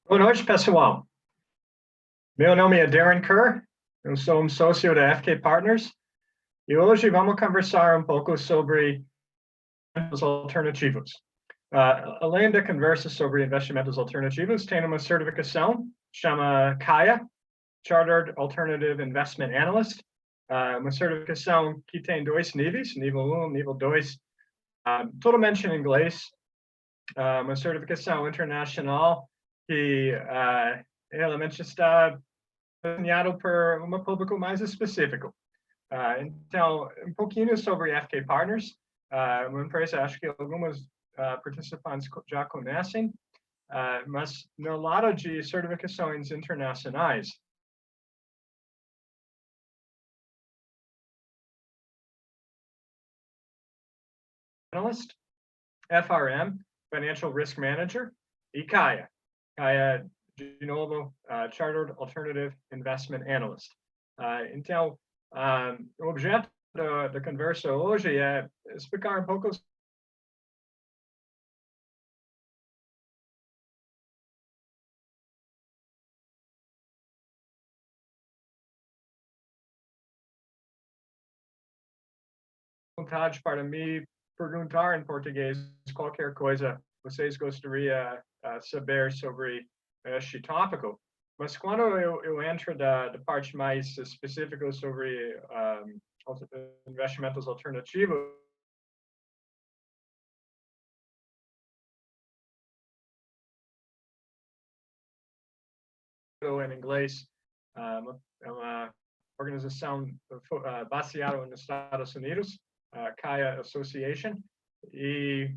Boa noite, pessoal. Meu nome é Darren Kerr, eu sou sócio da FK Partners e hoje vamos conversar pouco sobre investimentos alternativos. Além da conversa sobre investimentos alternativos, tem uma certificação, chama CAIA, Chartered Alternative Investment Analyst, uma certificação que tem dois níveis, nível 1 e nível 2, totalmente em inglês, uma certificação internacional que realmente está desenhado por um público mais específico. Então, pouquinho sobre FK Partners, uma empresa, acho que alguns participantes já conhecem, mas no lado de certificações internacionais, Analyst, FRM, Financial Risk Manager, e CAIA. CAIA, de novo, Chartered Alternative Investment Analyst. Então, o objeto da conversa hoje é explicar pouco vontade para me perguntar em português qualquer coisa vocês gostariam saber sobre este tópico. Mas quando eu entro da parte mais específica sobre investimentos alternativos, em inglês, é uma organização baseada nos Estados Unidos, CAIA Association, e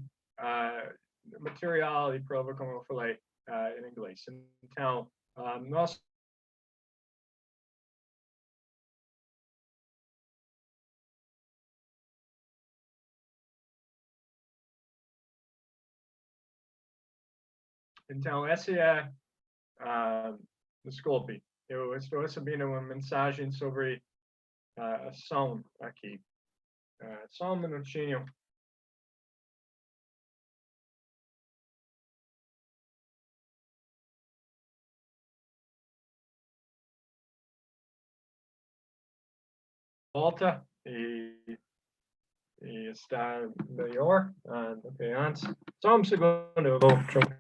material e prova, como eu falei, em inglês. Então, nós Então, essa é, desculpe, eu estou recebendo uma mensagem sobre a som aqui. Só um minutinho. Volta e está melhor do que antes. Só um segundo, eu vou trocar.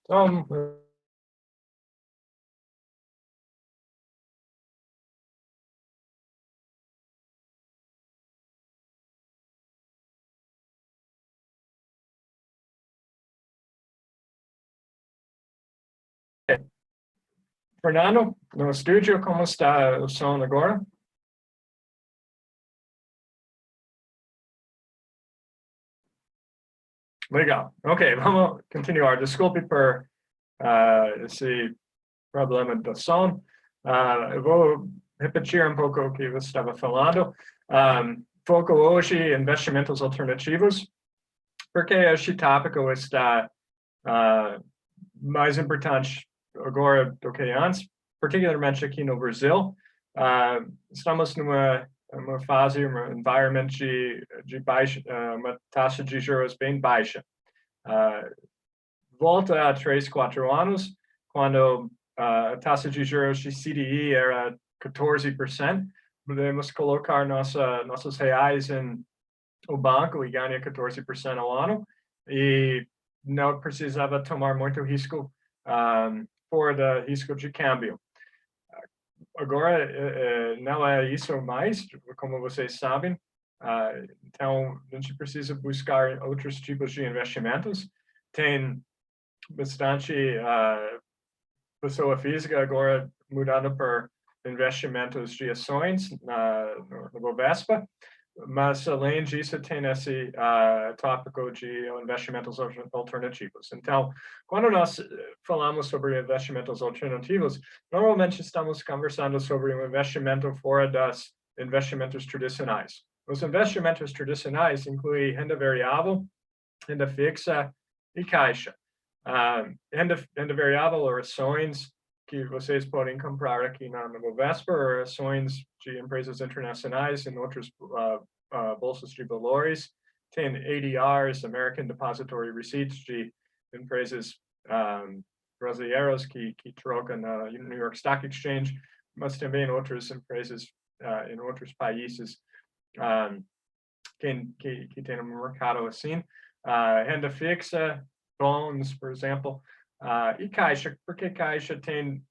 Então, Fernando, no estúdio, como está o som agora? Legal. Ok, vamos continuar. Desculpe por esse problema do som. Eu vou repetir pouco o que você estava falando. Foco hoje em investimentos alternativos, porque este tópico está mais importante agora do que antes, particularmente aqui no Brasil. Estamos numa fase, environment de baixa, uma taxa de juros bem baixa. Volta a 3, 4 anos, quando a taxa de juros de CDI era 14%, podemos colocar nossos reais em o banco e ganhar 14% ao ano, e não precisava tomar muito risco fora do risco de câmbio. Agora, não é isso mais, como vocês sabem, então a gente precisa buscar outros tipos de investimentos. Tem bastante pessoa física agora mudando para investimentos de ações no Bovespa, mas além disso tem esse tópico de investimentos alternativos. Então, quando nós falamos sobre investimentos alternativos, normalmente estamos conversando sobre um investimento fora dos investimentos tradicionais. Os investimentos tradicionais incluem renda variável, renda fixa e caixa. Renda variável ou ações que vocês podem comprar aqui na Bovespa, ou ações de empresas internacionais em outras bolsas de valores. Tem ADRs, American Depository Receipts, de empresas brasileiras que trocam na New York Stock Exchange, mas também outras empresas em outros países que tem um mercado assim. Renda fixa, bonds, por exemplo, e caixa, porque caixa tem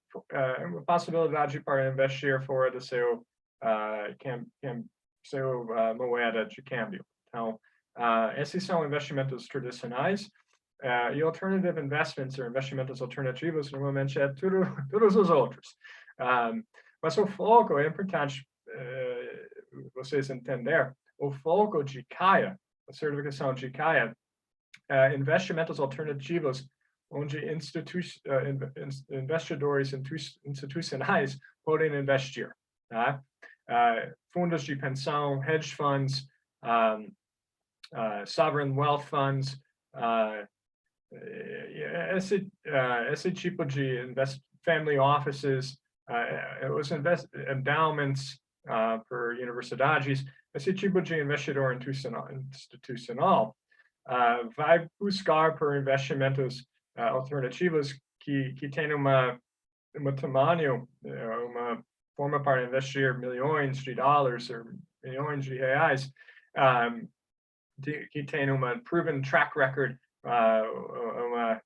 uma possibilidade para investir fora do seu, moeda de câmbio. Então, esses são investimentos tradicionais. E alternative investments, ou investimentos alternativos, normalmente é todos os outros. Mas o foco é importante vocês entender. O foco de CAIA, a certificação de CAIA, investimentos alternativos, onde investidores institucionais podem investir. Tá? Fundos de pensão, hedge funds, sovereign wealth funds, esse tipo de family offices, os endowments por universidades, esse tipo de investidor institucional vai buscar por investimentos alternativos que tem uma tamanho, uma forma para investir milhões de dólares ou milhões de reais, que tem uma proven track record, uma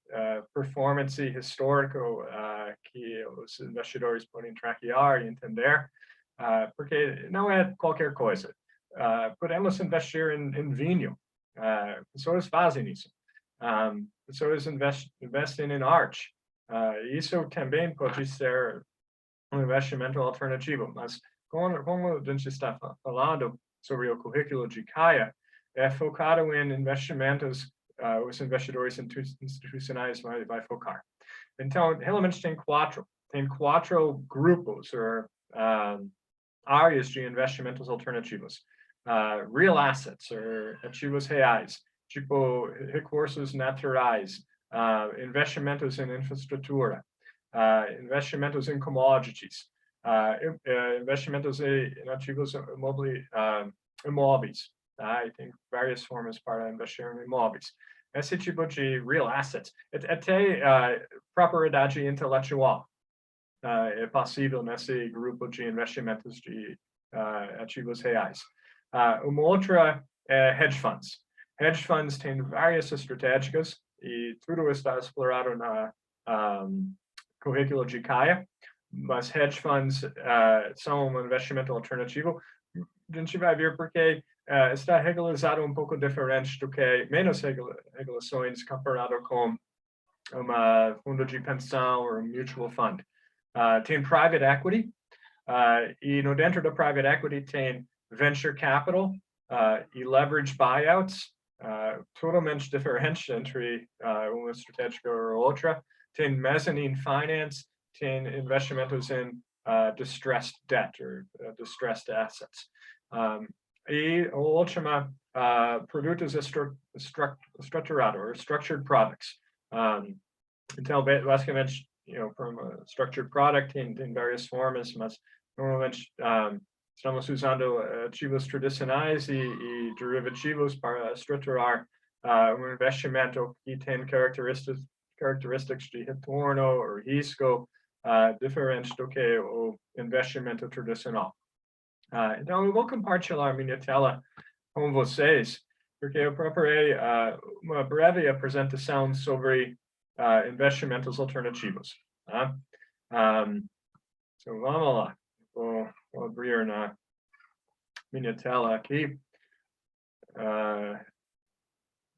performance histórica que os investidores podem traquear e entender, porque não é qualquer coisa. Podemos investir em vinho. Pessoas fazem isso. Pessoas investem em arte. Isso também pode ser um investimento alternativo, mas como a gente está falando sobre o currículo de CAIA, é focado em investimentos, os investidores institucionais vai focar. Então, realmente tem quatro grupos, ou áreas de investimentos alternativos. Real assets, ou ativos reais, tipo recursos naturais, investimentos em infraestrutura, investimentos em commodities, investimentos em ativos imóveis. E tem várias formas para investir em imóveis. Esse tipo de real assets, até propriedade intelectual, é possível nesse grupo de investimentos de ativos reais. Uma outra é hedge funds. Hedge funds têm várias estratégias e tudo está explorado na currículo de CAIA, mas hedge funds são um investimento alternativo. A gente vai ver porque está regularizado um pouco diferente do que menos regulações comparado com uma fundo de pensão ou um mutual fund. Tem private equity, e no dentro da private equity tem venture capital e leverage buyouts, totalmente diferente entre uma estratégia ou outra. Tem mezzanine finance, tem investimentos em distressed debt, ou distressed assets. E a última, produtos estruturados, ou structured products. Então, basicamente, para uma structured product tem várias formas, mas normalmente estamos usando ativos tradicionais e derivativos para estruturar um investimento que tem características de retorno ou risco diferente do que o investimento tradicional. Então, eu vou compartilhar minha tela com vocês, porque eu preparei uma breve apresentação sobre investimentos alternativos. Então, vamos lá. Vou abrir na minha tela aqui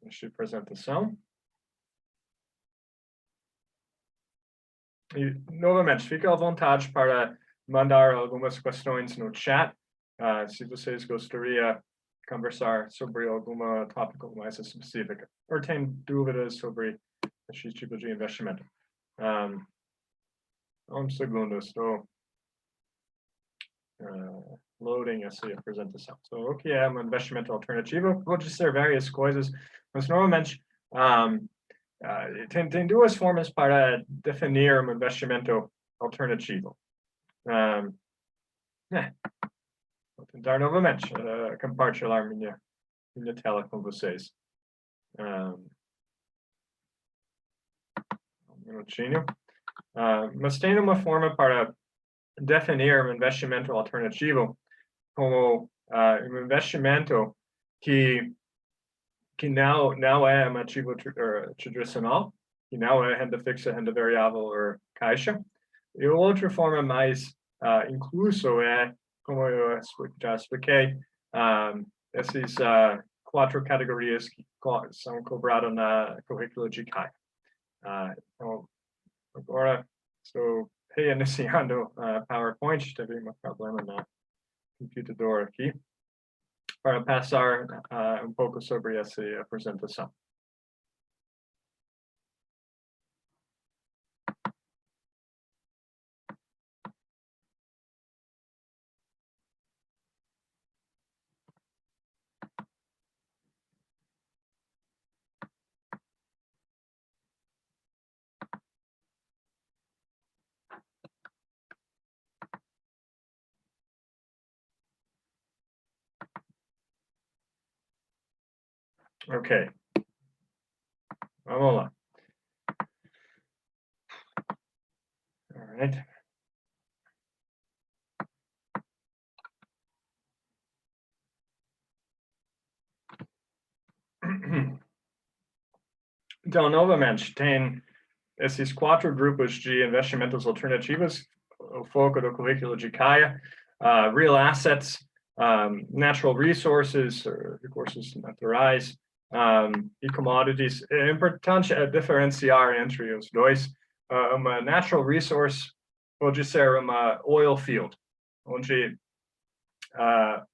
esta apresentação. E, novamente, fique à vontade para mandar algumas questões no chat, se vocês gostariam de conversar sobre algum tópico mais específico, ou tem dúvidas sobre esse tipo de investimento. Um segundo, estou loading essa apresentação. So, o que é um investimento alternativo? Vou dizer várias coisas, mas normalmente tem duas formas para definir um investimento alternativo. Vou tentar novamente compartilhar minha tela com vocês. Um minutinho. Mas tem uma forma para definir um investimento alternativo como um investimento que não é um ativo tradicional, que não é renda fixa, renda variável ou caixa. E outra forma mais incluso é, como eu já expliquei, essas quatro categorias que são cobradas na currícula de CAIA. Então, agora estou reiniciando PowerPoint, teve um problema no computador aqui, para passar um pouco sobre essa apresentação. Ok, vamos lá. All right. Então, novamente, tem esses quatro grupos de investimentos alternativos, o foco do currículo de CAIA, real assets, natural resources, recursos naturais, e commodities. É importante diferenciar entre os dois. Uma natural resource pode ser uma oil field, onde a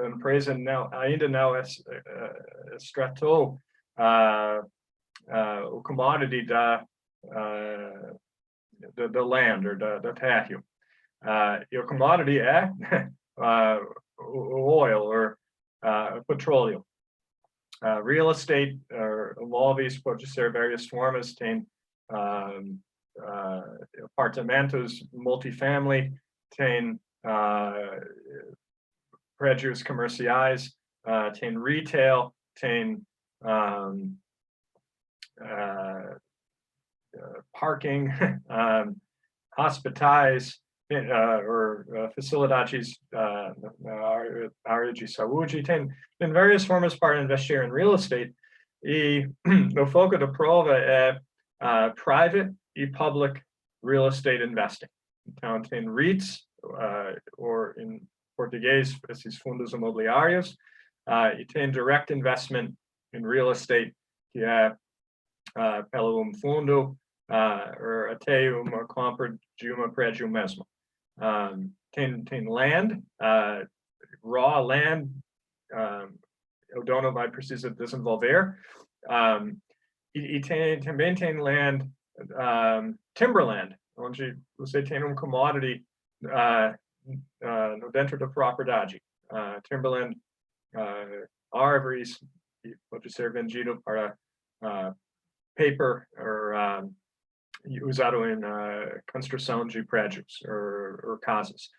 empresa ainda não extratou o commodity da land, ou da terra. E o commodity é o oil, ou petróleo. Real estate, imóveis, pode ser várias formas, tem apartamentos, multifamily, tem prédios comerciais, tem retail, tem parking, hospitais, facilidades na área de saúde. Tem várias formas para investir em real estate. E o foco da prova é private e public real estate investing. Então, tem REITs, ou em português, esses fundos imobiliários, e tem direct investment em real estate, que é pelo fundo, ou até uma compra de uma prédio mesmo. Tem land, raw land, o dono vai precisar desenvolver, e também tem land, timberland, onde você tem um commodity dentro da propriedade. Timberland, árvores, que pode ser vendido para paper, ou usado em construção de prédios ou casas.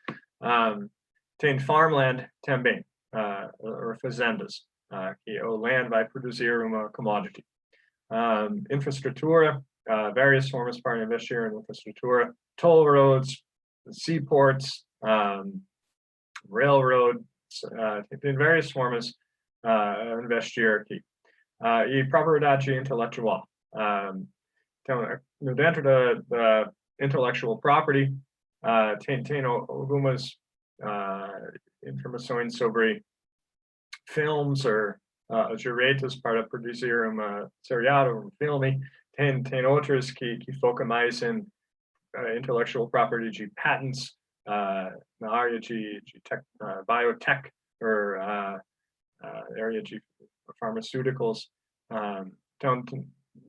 Tem farmland também, ou fazendas, que o land vai produzir uma commodity. Infraestrutura, várias formas para investir em infraestrutura, toll roads, seaports, railroads, tem várias formas de investir aqui. E propriedade intelectual. Então, dentro da intellectual property, tem algumas informações sobre filmes ou direitos para produzir uma seriado, um filme. Tem outras que focam mais em intellectual property de patents, na área de biotech, ou área de pharmaceuticals. Então,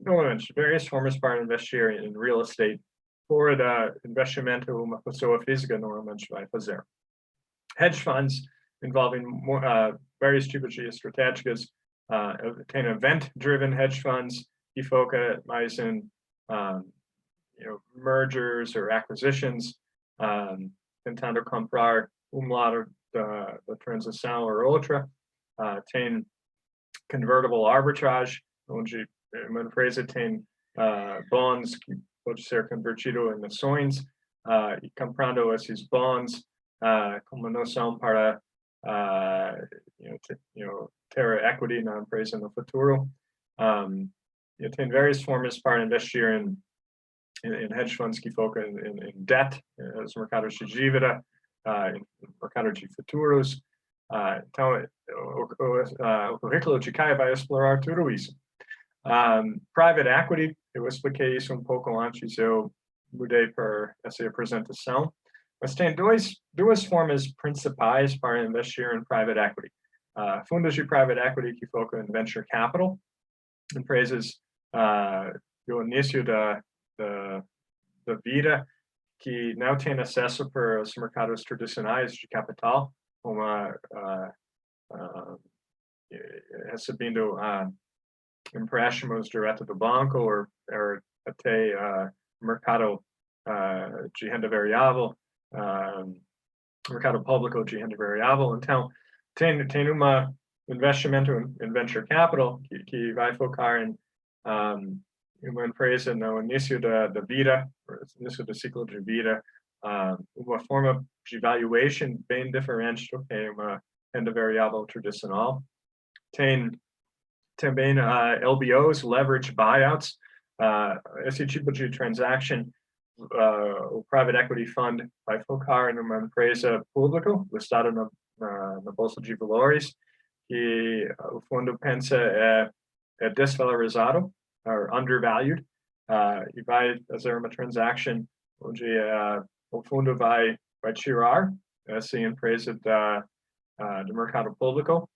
novamente, várias formas para investir em real estate por investimento uma pessoa física normalmente vai fazer. Hedge funds envolvem vários tipos de estratégias. Tem event-driven hedge funds que foca mais em mergers or acquisitions, tentando comprar lado da transação ou outra. Tem convertible arbitrage, onde uma empresa tem bonds que pode ser convertido em ações, e comprando esses bonds como noção para ter equity na empresa no futuro. Tem várias formas para investir em hedge funds que focam em debt, os mercados de dívida, em mercado de futuros. Então, o currículo de CAIA vai explorar tudo isso. Private equity, eu expliquei isso pouco antes, eu mudei para essa apresentação. Mas tem duas formas principais para investir em private equity. Fundos de private equity que focam em venture capital, empresas do início da vida que não têm acesso para os mercados tradicionais de capital, como recebendo empréstimos direto do banco ou até mercado de renda variável, mercado público de renda variável. Então, tem investimento em venture capital que vai focar em uma empresa no início da vida, início do ciclo de vida, uma forma de valuation bem diferente do que uma renda variável tradicional. Tem também LBOs, leverage buyouts. Esse tipo de transaction, o private equity fund vai focar em uma empresa pública listada na bolsa de valores, que o fundo pensa é desvalorizado, or undervalued, e vai fazer uma transaction onde o fundo vai tirar essa empresa do mercado público,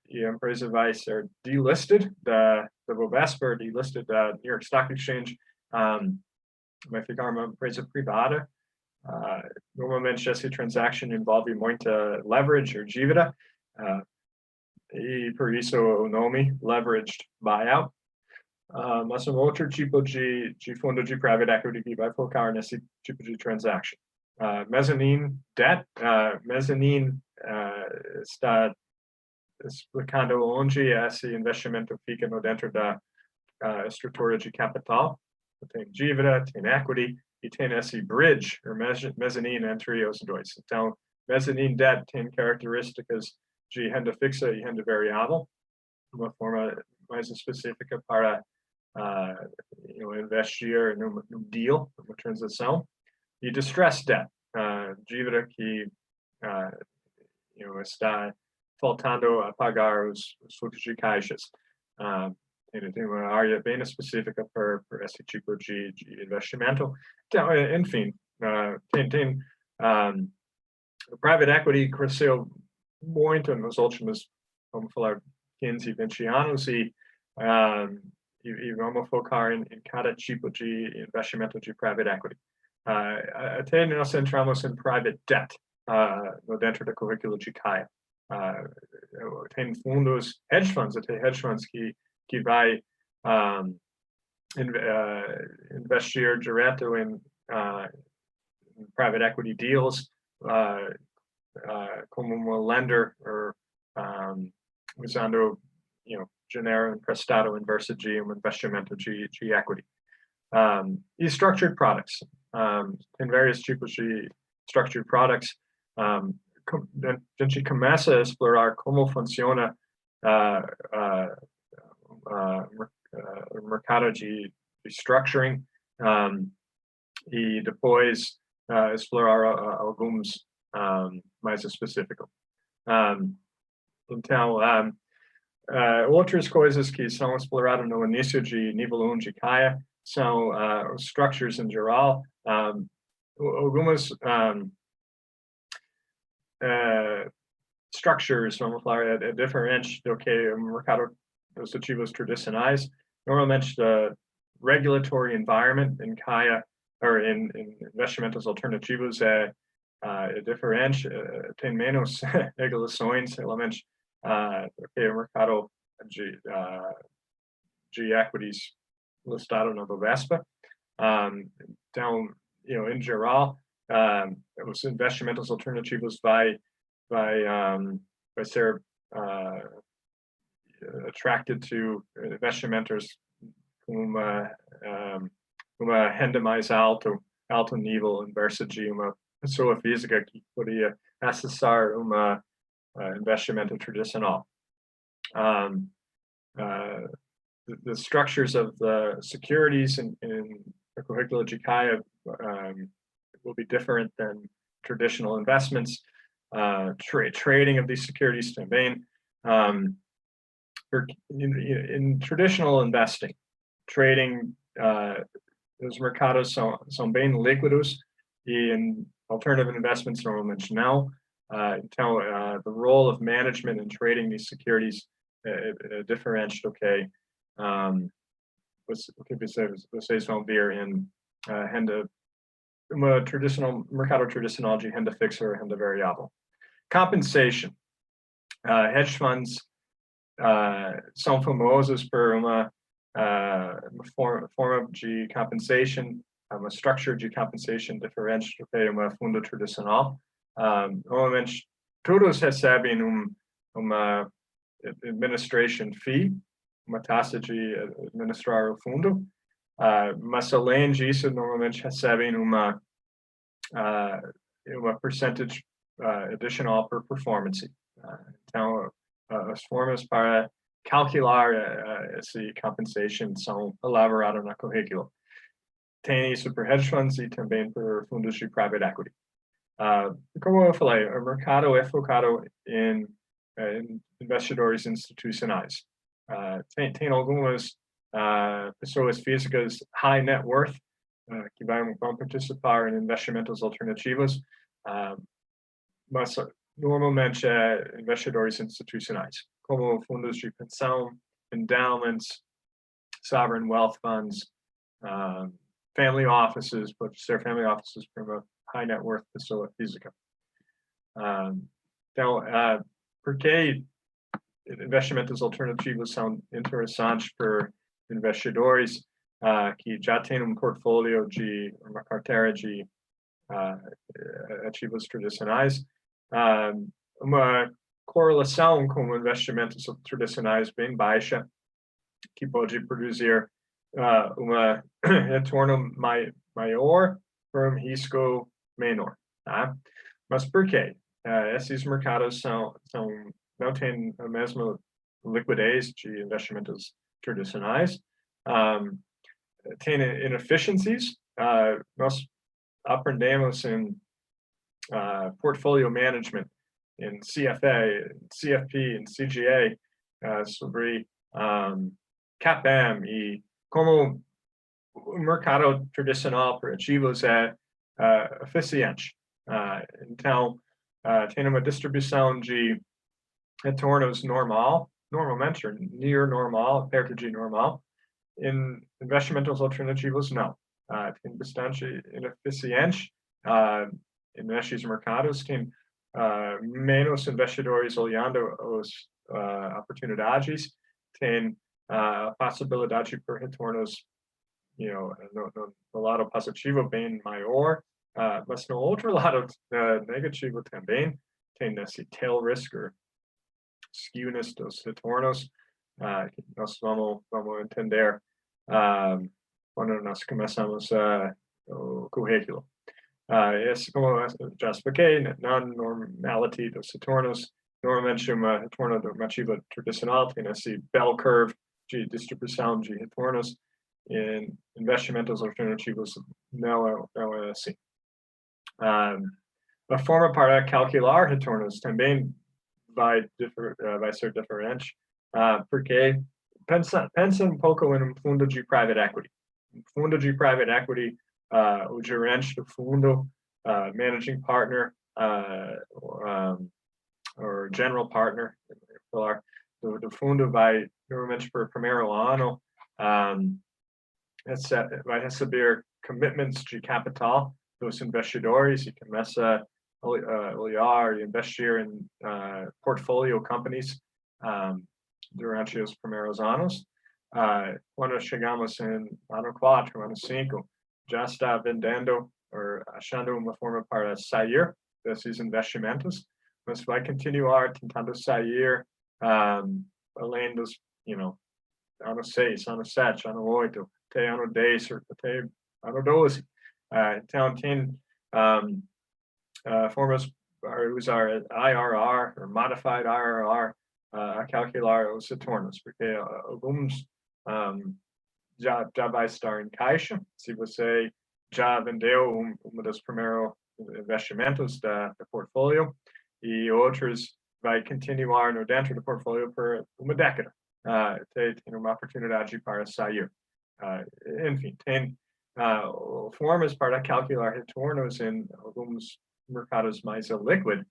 e a empresa vai ser delisted da Bovespa, delisted da New York Stock Exchange, vai ficar uma empresa privada. Normalmente essa transaction envolve muita leverage ou dívida, e por isso o nome leveraged buyout. Mas outro tipo de fundo de private equity que vai focar nesse tipo de transaction. Mezzanine debt. Mezzanine está explicando onde esse investimento fica dentro da estrutura de capital. Tem dívida, tem equity e tem esse bridge, ou mezzanine, entre os dois. Então, mezzanine debt tem características de renda fixa e renda variável, uma forma mais específica para investir num deal, numa transação. E distress debt, dívida que está faltando a pagar os fluxos de caixas. Tem uma área bem específica por esse tipo de investimento. Então, enfim, o private equity cresceu muito nos últimos, vamos falar, 15, 20 anos e vamos focar em cada tipo de investimento de private equity. Até nós entramos em private debt dentro do currículo de CAIA. Tem fundos, hedge funds, até hedge funds que vai investir direto em private equity deals como uma lender, ou usando dinheiro emprestado em vez de investimento de equity. E structured products. Tem vários tipos de structured products. A gente começa a explorar como funciona o mercado de structuring, e depois explorar alguns mais específicos. Então, outras coisas que são exploradas no início de nível 1 de CAIA são os structures em geral. Algumas structures, vamos falar, é diferente do que o mercado dos ativos tradicionais. Normalmente, the regulatory environment in CAIA ou em investimentos alternativos é diferente, tem menos regulações, realmente, do que o mercado de equities listado na Bovespa. Então, em geral, os investimentos alternativos vai ser attracted to investimentos com uma renda mais alto nível, inverso de uma pessoa física que poderia acessar investimento tradicional. The structures of the securities in the curriculum de CAIA will be different than traditional investments. Trading of these securities também. In traditional investing, trading, os mercados são bem líquidos, e em alternative investments normalmente não. Então, the role of management in trading these securities é diferente do que vocês vão ver em mercado tradicional de renda fixa ou renda variável. Compensation. Hedge funds são famosos por uma forma de compensation, uma structure de compensation diferente do que uma fundo tradicional. Normalmente, todos recebem uma administration fee, uma taxa de administrar o fundo, mas além disso, normalmente recebem uma percentage additional por performance. Então, as formas para calcular esse compensation são elaboradas na currículo. Tem isso por hedge funds e também por fundos de private equity. Como eu falei, o mercado é focado em investidores institucionais. Tem algumas pessoas físicas high net worth que vão participar em investimentos alternativos, mas normalmente investidores institucionais, como fundos de pensão, endowments, sovereign wealth funds, family offices, pode ser family offices para uma high net worth pessoa física. Então, por que investimentos alternativos são interessantes para investidores que já têm portfólio de uma carteira de ativos tradicionais? Uma correlação com investimentos tradicionais bem baixa, que pode produzir retorno maior por risco menor. Tá? Mas por quê? Esses mercados não têm a mesma liquidez de investimentos tradicionais. Tem inefficiencies. Nós aprendemos em portfolio management, em CFA, CFP, em CGA, sobre CAPM e como o mercado tradicional para ativos é eficiente. Então, tem uma distribuição de retornos normalmente, near normal, perto de normal. Em investimentos alternativos, não. Tem bastante ineficiente nesses mercados, tem menos investidores olhando as oportunidades, tem possibilidade por retornos no lado positivo bem maior, mas no outro lado negativo também, tem esse tail risk, or skewness dos retornos, que nós vamos entender quando nós começamos o currículo. Esse, como já expliquei, non-normality dos retornos, normalmente uma retorno normativa tradicional tem esse bell curve de distribuição de retornos. Em investimentos alternativos não é assim. A forma para calcular retornos também vai ser diferente, porque pensa um pouco em fundo de private equity. Fundo de private equity, o gerente do fundo, managing partner, ou general partner, do fundo vai normalmente por primeiro ano vai receber commitments de capital dos investidores e começa a olhar e investir em portfolio companies durante os primeiros anos. Quando chegamos em ano 4, ano 5, já está vendendo ou achando uma forma para sair desses investimentos, mas vai continuar tentando sair além dos, ano 6, ano 7, ano 8, até ano 10, até ano 12. Então, tem formas para usar IRR, ou Modified IRR, a calcular os retornos, porque alguns já vai estar em caixa. Se você já vendeu um dos primeiros investimentos da portfólio, e outros vai continuar no dentro do portfólio por uma década. Tem uma oportunidade para sair. Enfim, tem formas para calcular retornos em alguns mercados mais líquidos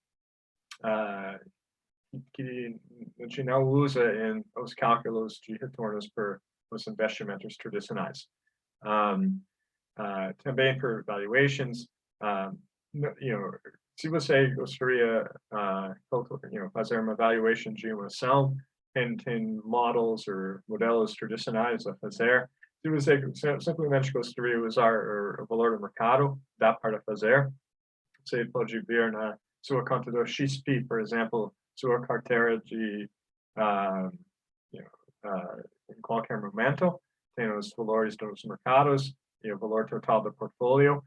que a gente não usa em os cálculos de retornos por os investimentos tradicionais. Também por valuations, se você gostaria fazer uma valuation de uma ação, tem models ou modelos tradicionais a fazer. Se você simplesmente gostaria de usar o valor do mercado, dá para fazer. Você pode ver na sua conta do XP, por exemplo, sua carteira de em qualquer momento, tem os valores dos mercados e o valor total do portfólio,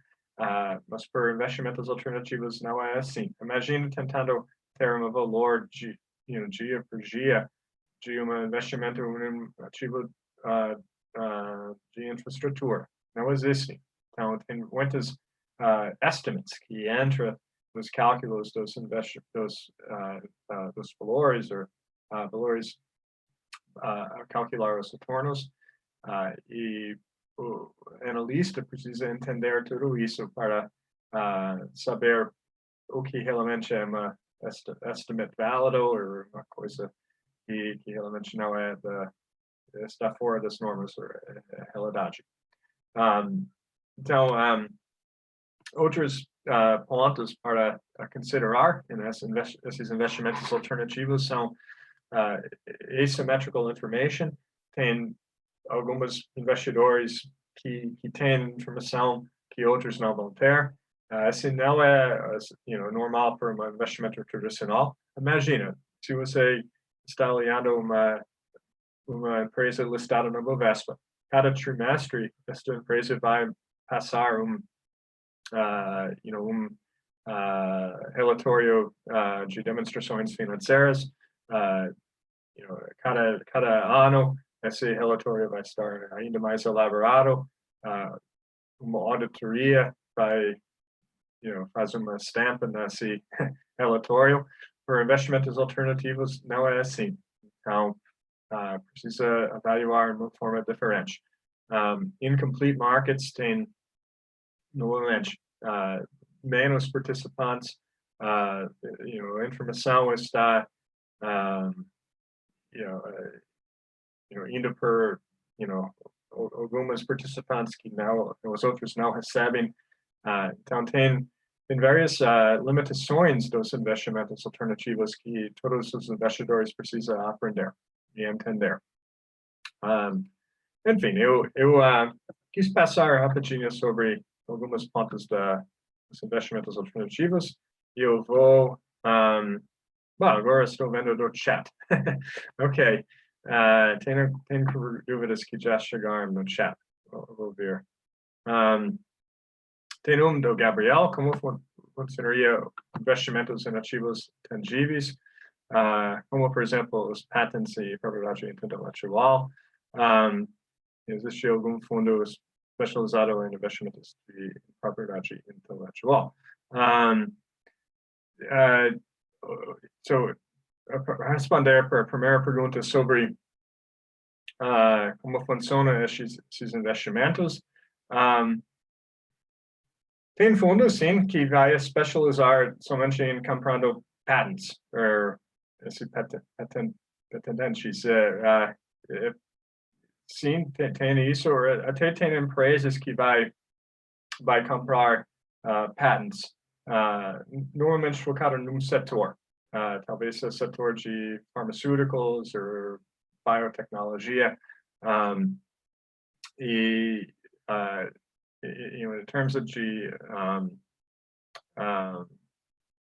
mas por investimentos alternativos não é assim. Imagine tentando ter um valor de, dia por dia de um investimento em um ativo de infraestrutura. Não existe. Então, tem muitos estimates que entram nos cálculos dos valores ou valores a calcular os retornos, e o analista precisa entender tudo isso para saber o que realmente é uma estimate válido ou uma coisa que realmente não está fora das normas ou é realidade. Então, outros pontos para considerar esses investimentos alternativos são asymmetrical information. Tem alguns investidores que têm informação que outros não vão ter. Assim não é normal para um investimento tradicional. Imagina, se você está olhando uma empresa listada no Bovespa, cada trimestre esta empresa vai passar relatório de demonstrações financeiras. Cada ano esse relatório vai estar ainda mais elaborado. Uma auditoria vai fazer uma estampa nesse relatório. Por investimentos alternativos não é assim. Então, precisa avaliar de uma forma diferente. Incomplete markets tem normalmente menos participantes. A informação está indo por algumas participantes que os outros não recebem. Então tem várias limitações dos investimentos alternativos que todos os investidores precisam aprender e entender. Enfim, eu quis passar rapidinho sobre alguns pontos dos investimentos alternativos e eu vou agora estou vendo do chat. Ok. Tem dúvidas que já chegaram no chat. Vou ver. Tem do Gabriel, como funcionaria investimentos em ativos tangíveis, como, por exemplo, os patents e propriedade intelectual. Existe algum fundo especializado em investimentos de propriedade intelectual? Responder para a primeira pergunta sobre como funcionam esses investimentos. Tem fundos, sim, que vai especializar somente em comprando patents, ou patentes. Sim, tem isso, até tem empresas que vai vai comprar patents, normalmente focado num setor, talvez o setor de farmacêuticos ou biotecnologia, e in terms de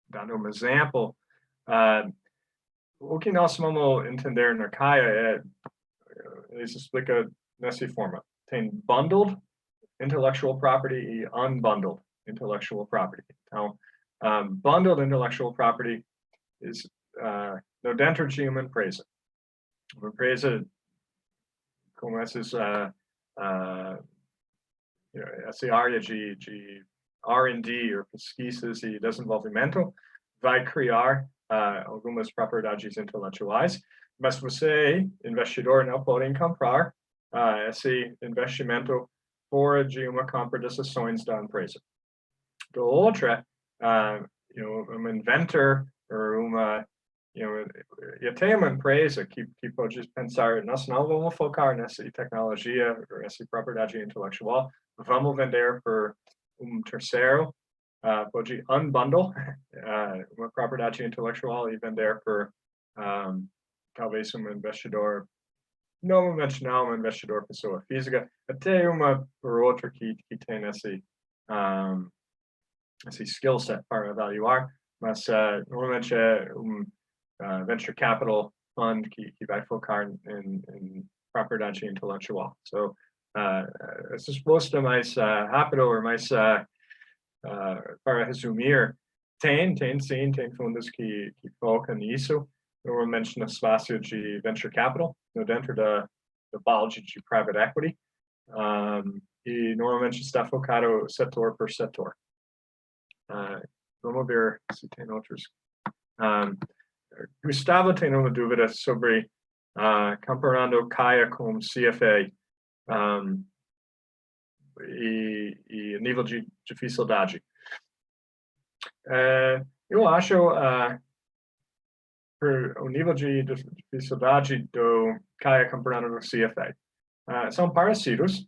dando exemplo, o que nós vamos entender na CAIA isso explica dessa forma. Tem bundled intellectual property e unbundled intellectual property. Então, bundled intellectual property is no dentro de uma empresa. Uma empresa como essa área de R&D, ou pesquisas e desenvolvimento, vai criar algumas propriedades intelectuais, mas você, investidor, não pode comprar esse investimento fora de uma compra das ações da empresa. Do outra, um inventor ou e até uma empresa que pode pensar, nós não vamos focar nessa tecnologia, essa propriedade intelectual, vamos vender por terceiro, pode unbundle uma propriedade intelectual e vender por talvez investidor, normalmente não um investidor pessoa física, até uma por outra que tem esse skill set para avaliar, mas normalmente é venture capital fund que vai focar em propriedade intelectual. So, essa resposta mais rápido ou mais para resumir, tem fundos que focam nisso, normalmente no espaço de venture capital, no dentro da balde de private equity, e normalmente está focado setor por setor. Vamos ver se tem outros. Gustavo tem uma dúvida sobre comparando CAIA com CFA e nível de dificuldade. Eu acho o nível de dificuldade do CAIA comparando com CFA. São parecidos,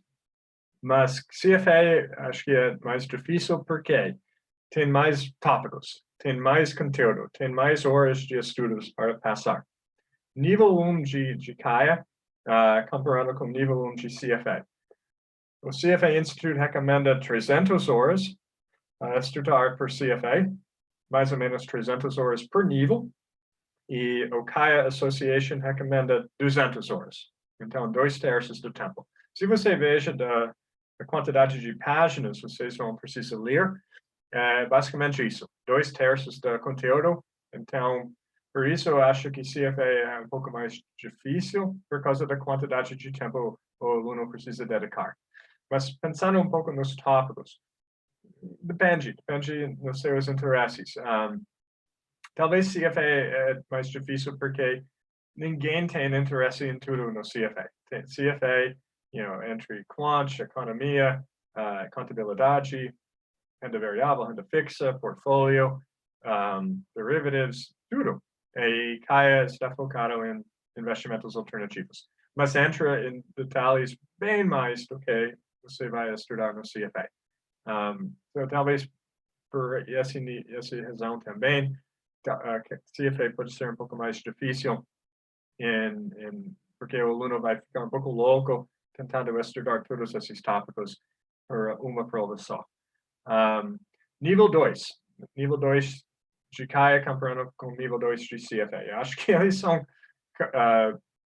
mas CFA acho que é mais difícil porque tem mais tópicos, tem mais conteúdo, tem mais horas de estudos para passar. Nível 1 de CAIA, comparando com nível 1 de CFA. O CFA Institute recomenda 300 horas a estudar por CFA, mais ou menos 300 horas por nível, e o CAIA Association recomenda 200 horas. Então, 2/3 do tempo. Se você veja da quantidade de páginas vocês vão precisar ler, é basicamente isso, 2/3 do conteúdo. Então, por isso eu acho que CFA é um pouco mais difícil, por causa da quantidade de tempo o aluno precisa dedicar. Mas pensando um pouco nos tópicos, depende dos seus interesses. Talvez CFA é mais difícil porque ninguém tem interesse em tudo no CFA. Tem CFA, entre quant, economia, contabilidade, renda variável, renda fixa, portfólio, derivatives, tudo. E CAIA está focado em investimentos alternativos. Mas entra em detalhes bem mais do que você vai estudar no CFA. Então, talvez por essa razão também, CFA pode ser um pouco mais difícil, porque o aluno vai ficar um pouco louco tentando estudar todos esses tópicos por uma prova só. Nível 2 de CAIA comparando com nível 2 de CFA. Eu acho que eles são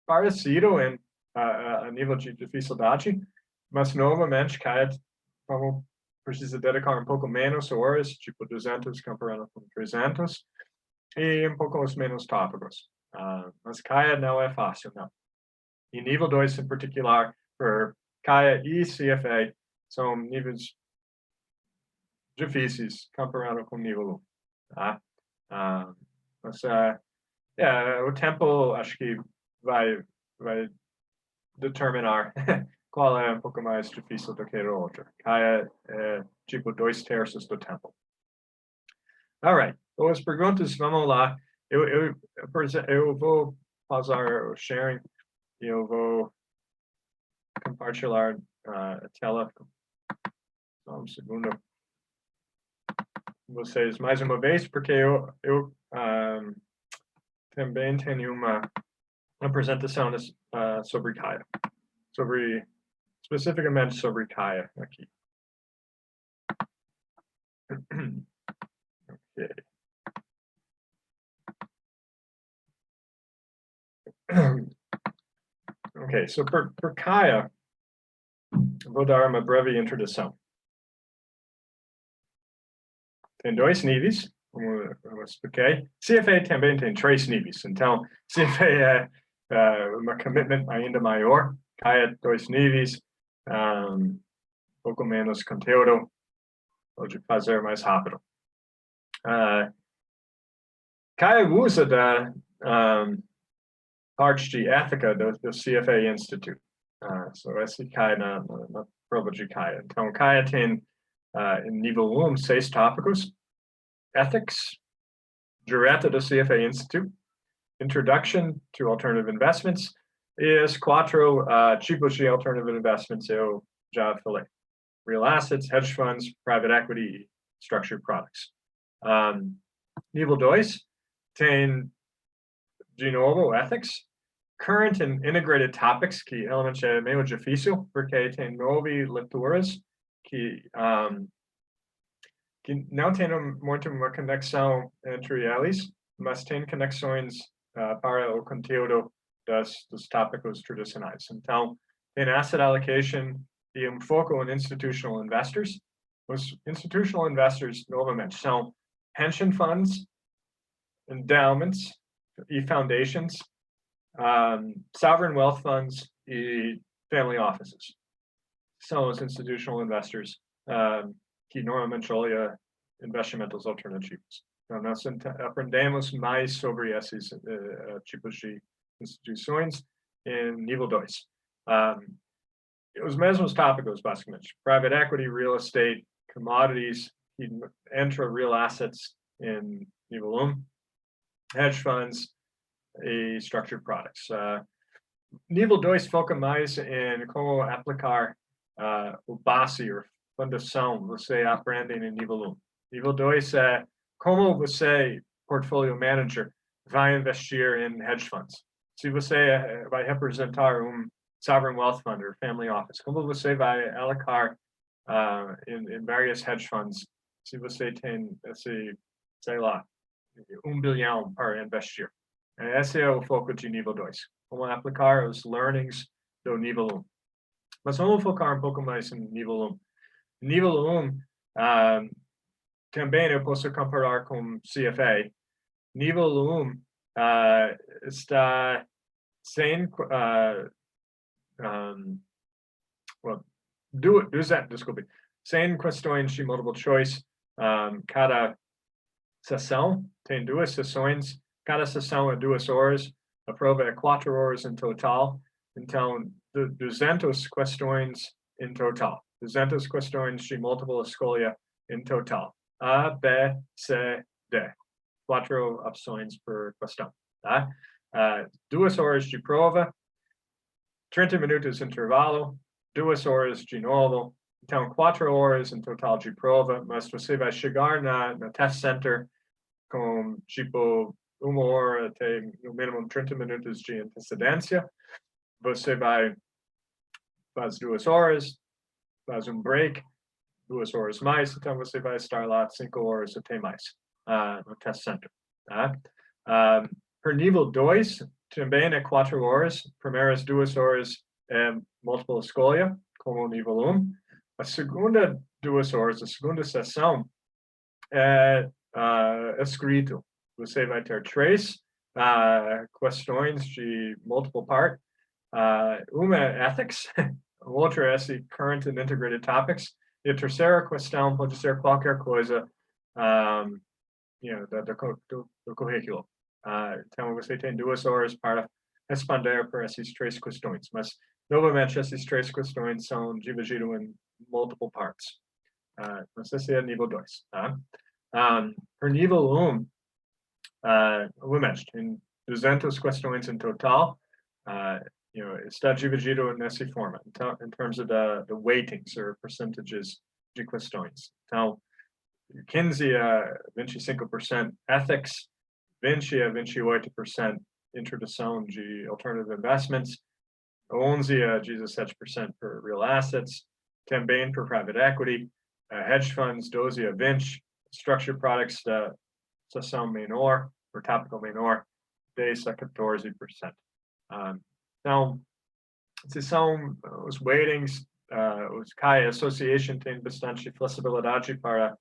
parecidos em a nível de dificuldade, mas novamente CAIA precisa dedicar um pouco menos horas, tipo 200 comparando com 300, e um pouco os menos tópicos. Mas CAIA não é fácil, não. E nível 2 em particular, por CAIA e CFA, são níveis difíceis comparado com nível 1. Tá? Mas o tempo acho que vai determinar qual é um pouco mais difícil do que o outro. CAIA é tipo 2/3 do tempo. Alright, boas perguntas, vamos lá. Eu vou pausar o sharing e eu vou compartilhar a tela Só um segundo. Vocês mais uma vez, porque eu também tenho uma apresentação sobre CAIA, especificamente sobre CAIA aqui. Okay. Ok, so por CAIA, vou dar uma breve introdução. Tem dois níveis, como eu expliquei. CFA também tem três níveis. Então, CFA é uma commitment ainda maior. CAIA, dois níveis, pouco menos conteúdo, pode fazer mais rápido. CAIA usa da parte de ética do CFA Institute. Esse cai na prova de CAIA. Então, CAIA tem, em nível 1, 6 tópicos: Ethics, direto do CFA Institute, Introduction to Alternative Investments, e os 4 tipos de Alternative Investments eu já falei: Real Assets, Hedge Funds, Private Equity e Structured Products. Nível 2 tem, de novo, Ethics, Current and Integrated Topics, que realmente é meio difícil, porque tem 9 leituras que não tem muito uma conexão entre eles, mas tem conexões para o conteúdo dos tópicos tradicionais. Então, tem Asset Allocation e foco em Institutional Investors. Os Institutional Investors, novamente, são pension funds, endowments e foundations, sovereign wealth funds e family offices. São os Institutional Investors que normalmente olha investimentos alternativos. Então, nós aprendemos mais sobre esses tipos de instituições em nível 2. Os mesmos tópicos, basicamente: Private Equity, Real Estate, Commodities, que entra Real Assets em nível 1, Hedge Funds e Structured Products. Nível 2 foca mais em como aplicar o base, ou fundação, você aprende em nível 1. Nível 2 é como você, portfolio manager, vai investir em hedge funds. Se você vai representar sovereign wealth fund ou family office, como você vai alocar em vários hedge funds se você tem esse, sei lá, 1 bilhão para investir. Esse é o foco de nível 2. Como aplicar os learnings do nível 1. Mas vamos focar um pouco mais em nível 1. Nível 1, também eu posso comparar com CFA. Nível 1 está sem sem questões de multiple choice. Cada sessão tem 2 sessões. Cada sessão é 2 horas. A prova é 4 horas em total. Então, 200 questões em total. 200 questões de múltipla escolha em total. A, B, C, D. 4 opções por questão. Tá? 2 horas de prova, 30 minutos de intervalo, 2 horas de novo. Então, 4 horas em total de prova, mas você vai chegar no test center com, tipo, 1 hora até, no mínimo, 30 minutos de antecedência. Você faz 2 horas, faz break, 2 horas mais, então você vai estar lá 5 horas até mais no test center. Tá? Por nível 2, também é 4 horas. Primeiras 2 horas é múltipla escolha, como nível 1. A segunda 2 horas, a segunda sessão, é escrito. Você vai ter 3 questões de multiple part. Uma é ethics, a outra é esse current and integrated topics. E a terceira questão pode ser qualquer coisa do currículo. Então, você tem 2 horas para responder por essas 3 questões. Mas, novamente, essas 3 questões são divididas em multiple parts. Mas esse é nível 2. Tá? Por nível 1, tem 200 questões em total. Está dividido nessa forma, então, em termos of the weightings or percentages de questões. Então, 15 a 25% ethics, 20 a 28% introdução de alternative investments, 11 a 17% por real assets, também por private equity, hedge funds, 12 a 20, structured products da seção menor, por tópico menor, 10 a 14%. Então, esses são os weightings, os CAIA Association tem bastante flexibilidade para,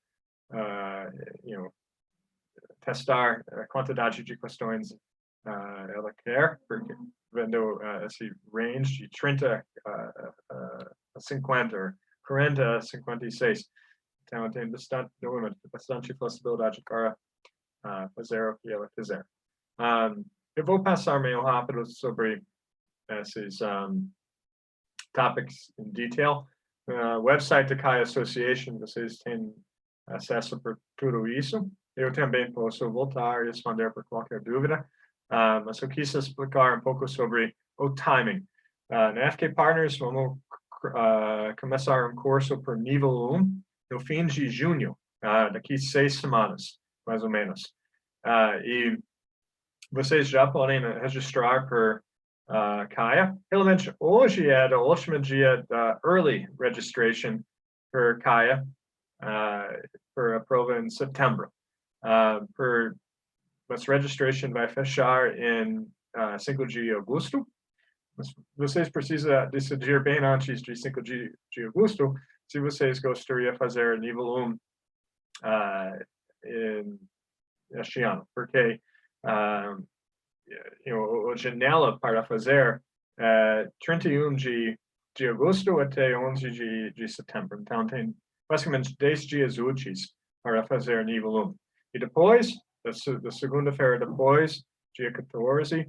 testar a quantidade de questões ela quer, porque vendo esse range de 30 a 50, 40 a 56. Então, tem bastante flexibilidade para fazer o que ela quiser. Eu vou passar meio rápido sobre esses topics em detail. Website da CAIA Association, vocês têm acesso por tudo isso. Eu também posso voltar e responder por qualquer dúvida. Mas eu quis explicar um pouco sobre o timing. Na FK Partners, vamos começar um curso por nível 1 no fim de junho, daqui 6 semanas, mais ou menos. E vocês já podem registrar por CAIA. Realmente, hoje é o último dia da early registration por CAIA, por a prova em setembro. Mas registration vai fechar em 5 de agosto. Mas vocês precisam decidir bem antes de 5 de agosto se vocês gostariam de fazer nível 1 este ano, porque a janela para fazer 31 de agosto até 11 de setembro. Então, tem basicamente 10 dias úteis para fazer nível 1. E depois, da segunda-feira depois, dia 14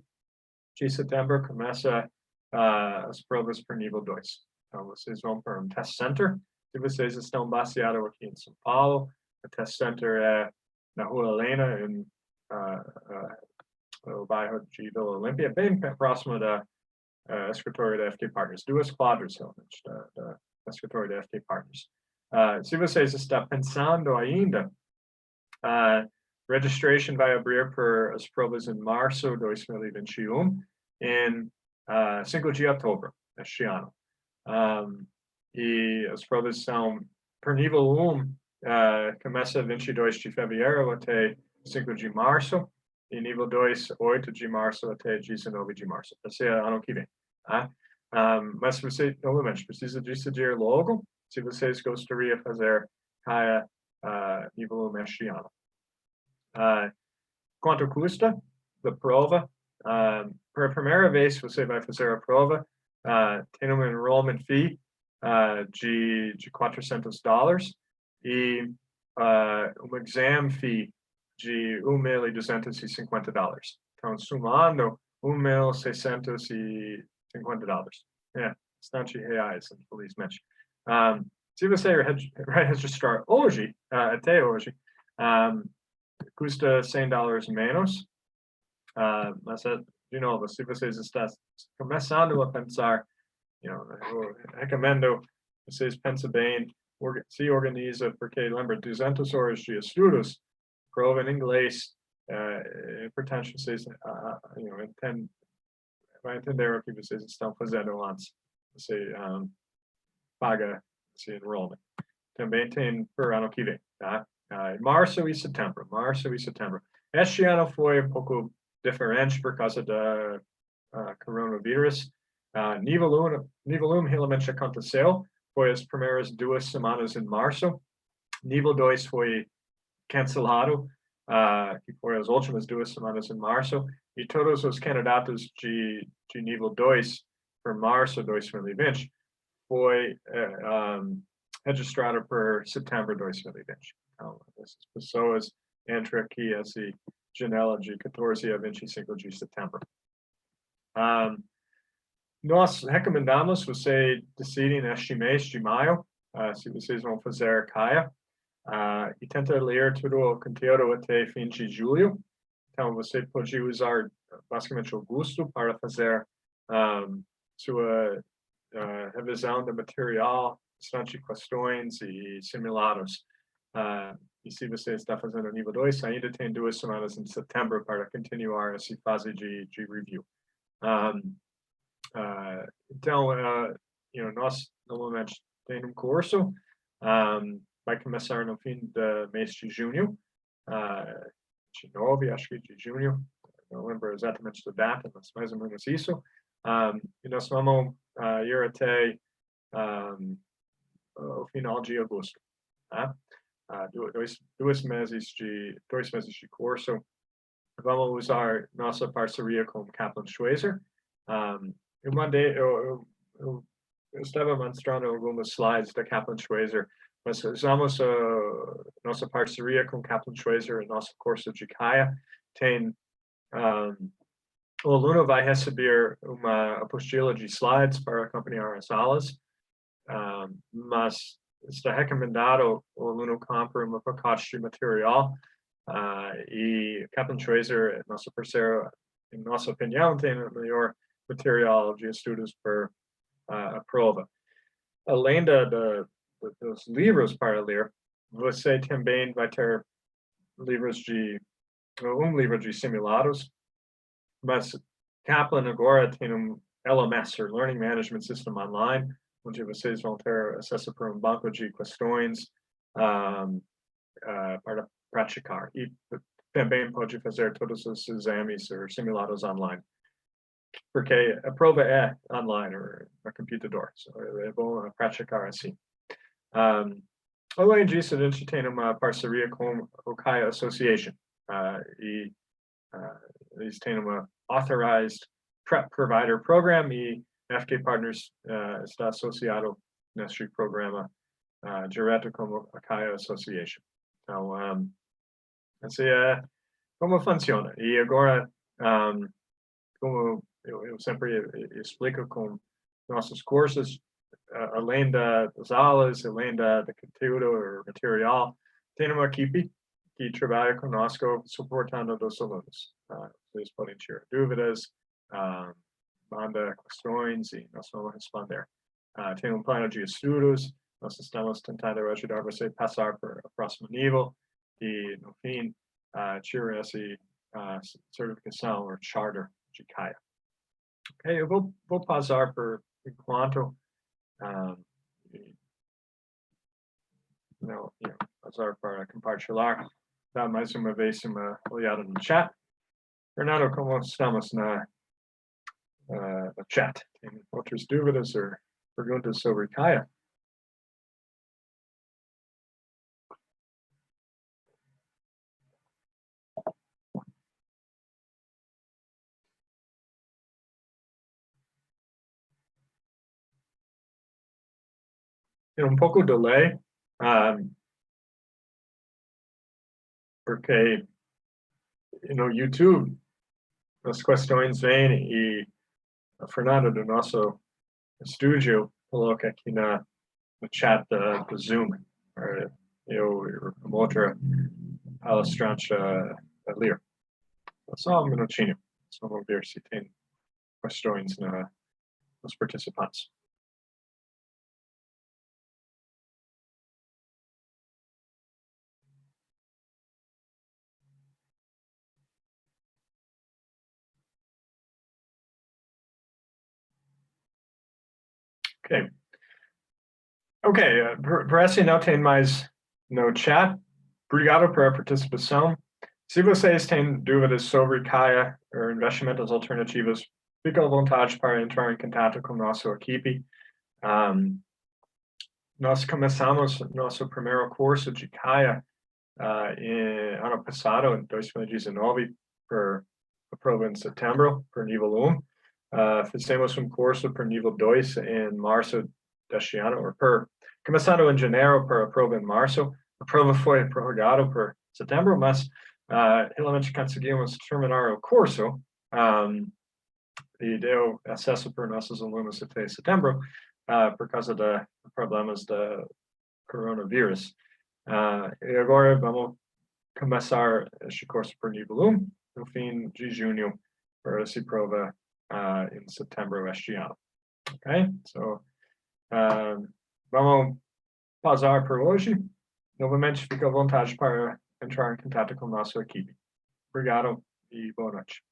de setembro, começa as provas para nível 2. Então, vocês vão para um test center. Se vocês estão baseados aqui em São Paulo, o test center é na Rua Helena, no bairro de Vila Olímpia, bem próximo da escritório da FK Partners. 2 quadras, realmente, da escritório da FK Partners. Se vocês estão pensando ainda, registration vai abrir por as provas em março de 2021, em 5 de outubro este ano. E as provas são, por nível 1, começa 22 de fevereiro até 5 de março, e nível 2, 8 de março até 19 de março. Esse é ano que vem. Tá? Mas você, novamente, precisa decidir logo se vocês gostariam de fazer CAIA nível 1 este ano. Quanto custa da prova? Por primeira vez você vai fazer a prova, tem um enrollment fee de $400 e um exam fee de $1.250. Então, somando, $1.650. Bastante reais, infelizmente. Se você registrar hoje, até hoje, custa $100 menos. Mas, de novo, se vocês estão começando a pensar, eu recomendo vocês pensem bem, se organiza, porque lembra, 200 horas de estudos, prova em inglês, é importante vocês vai entender o que vocês estão fazendo antes. Você paga esse enrollment. Também tem por ano que vem, tá? Março e setembro. Este ano foi um pouco diferente por causa da coronavírus. Nível 1 realmente aconteceu, foi as primeiras 2 semanas em março. Nível 2 foi cancelado, que foi as últimas 2 semanas em março, e todos os candidatos de nível 2 por março de 2020 foi registrado por setembro de 2020. Então, essas pessoas entram aqui essa janela de 14 a 25 de setembro. Nós recomendamos você decidir neste mês de maio, se vocês vão fazer CAIA, e tentar ler todo o conteúdo até fim de julho. Então, você pode usar basicamente o gosto para fazer sua revisão do material bastante questões e simulados. E se você está fazendo o nível 2, ainda tem 2 semanas em setembro para continuar essa fase de review. Então, nós normalmente temos curso, vai começar no fim do mês de junho, 29, acho que de junho, não lembro exatamente da data, mas mais ou menos isso. E nós vamos ir até o final de agosto, tá? Dois meses de curso. Vamos usar nossa parceria com Kaplan Schweizer. Eu estava mostrando algumas slides da Kaplan Schweizer, mas usamos nossa parceria com Kaplan Schweizer e nosso curso de CAIA. O aluno vai receber uma apostila de slides para acompanhar as aulas, mas está recomendado o aluno compre um pacote de material, e Kaplan Schweizer, nosso parceiro, em nossa opinião, tem o melhor material de estudos para a prova. Além dos livros para ler, você também vai ter um livro de simulados, mas Kaplan agora tem um LMS, or Learning Management System online, onde vocês vão ter acesso para um banco de questões para praticar. E também pode fazer todos os exames ou simulados online, porque a prova é online ou no computador, é bom praticar assim. Além disso, a gente tem uma parceria com o CAIA Association, e eles têm uma Authorized Prep Provider Program, e FK Partners está associado neste programa direto com a CAIA Association. Então, assim é como funciona. E agora, como eu sempre explico com nossos cursos, além das aulas, além da conteúdo ou material, tem uma equipe que trabalha conosco suportando os alunos. Vocês podem tirar dúvidas, manda questões e nós vamos responder. Tem um plano de estudos, nós estamos tentando ajudar você a passar para o próximo nível e, no fim, tirar essa certificação ou charter de CAIA. Ok, eu vou pausar por enquanto. Pausar para compartilhar. Dá mais uma vez uma olhada no chat. Fernando, como estamos no chat? Tem outras dúvidas ou perguntas sobre CAIA? Tem um pouco de delay, porque no YouTube as questões vêm e a Fernanda do nosso estúdio coloca aqui no chat do Zoom. Eu e uma outra palestrante a ler. Só um minutinho, só vamos ver se tem questões nos participantes. Ok, parece que não tem mais no chat. Obrigado pela participação. Se vocês têm dúvidas sobre CAIA ou investimentos alternativos, fique à vontade para entrar em contato com nossa equipe. Nós começamos nosso primeiro curso de CAIA ano passado, em 2019, por a prova em setembro, por nível 1. Fizemos um curso por nível 2 em março deste ano, começando em janeiro para a prova em março. A prova foi prorrogada por setembro, mas realmente conseguimos terminar o curso e deu acesso para nossos alunos até setembro por causa de problemas do coronavírus. E agora vamos começar este curso por nível 1 no fim de junho para essa prova em setembro este ano. Ok? So, Vamos pausar por hoje. Novamente, fica à vontade para entrar em contato com a nossa equipe. Obrigado e boa noite.